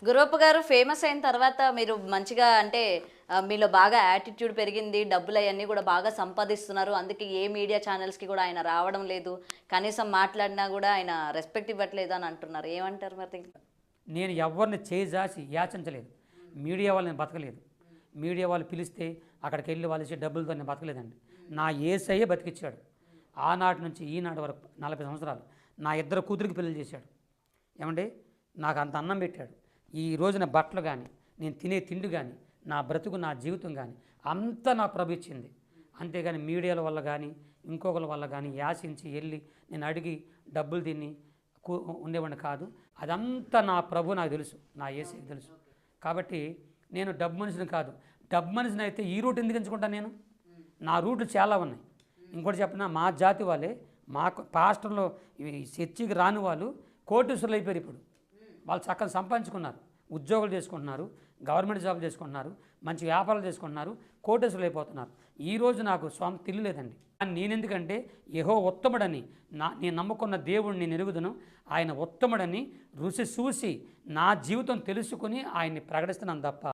గురవప్ప గారు ఫేమస్ అయిన తర్వాత మీరు మంచిగా అంటే మీలో బాగా యాటిట్యూడ్ పెరిగింది. డబ్బులయన్నీ గూడా బాగా సంపాదిస్తున్నారు. అందుకే ఏ మీడియా ఛానెల్స్‌కి గూడా ఆయన రావడం లేదు. కనీసం మాట్లాడినా గూడా ఆయన రెస్పెక్ట్ ఇవ్వట్లేదు అని అంటున్నారు. ఏమంటారు మరి? నేను ఎవరిని చేజాసి యాచించలేదు. మీడియా వాళ్ళు నేను బతకలేదు. మీడియా వాళ్ళు పిలిస్తే అక్కడికి వెళ్ళి వాళ్ళు ఇచ్చే డబ్బులతో నేను బతకలేదండి. నా యేసయ్యే బతికిచ్చాడు. ఆనాటి నుంచి ఈనాటి వరకు 40 సంవత్సరాలు నా ఇద్దరు కూతురికి పెళ్లి చేశాడు. ఏమండి, నాకు అంత అన్నం పెట్టాడు. ఈ రోజున బట్టలు కానీ, నేను తినే తిండి కానీ, నా బ్రతుకు నా జీవితం కానీ అంతా నా ప్రభు ఇచ్చింది. అంతేగాని మీడియాల వల్ల కానీ ఇంకొకరి వల్ల కానీ యాచించి వెళ్ళి నేను అడిగి డబ్బులు తిని ఉండేవాడిని కాదు. అదంతా నా ప్రభు నాకు తెలుసు, నా యేసయ్యకి తెలుసు. కాబట్టి నేను డబ్బు మనిషిని కాదు. డబ్బు మనిషిని అయితే ఈ రూట్ ఎందుకు ఎంచుకుంటాను నేను? నా రూట్లు చాలా ఉన్నాయి. ఇంకోటి చెప్పిన మా జాతి వాళ్ళే మా పాస్టర్లో చర్చికి రాని వాళ్ళు కోటీశ్వరులు అయిపోయారు. ఇప్పుడు వాళ్ళు చక్కగా సంపాదించుకున్నారు, ఉద్యోగాలు చేసుకుంటున్నారు, గవర్నమెంట్ జాబ్ చేసుకుంటున్నారు, మంచి వ్యాపారాలు చేసుకుంటున్నారు, కోటీశ్వరులు అయిపోతున్నారు. ఈరోజు నాకు స్వంత ఇల్లు లేదండి. నేనెందుకంటే యెహోవా ఉత్తముడని నేను నమ్ముకున్న దేవుడిని నేను ఎరుగుదును. ఆయన ఉత్తముడని రుచి చూసి నా జీవితం తెలుసుకుని ఆయన్ని ప్రకటిస్తున్నాను తప్ప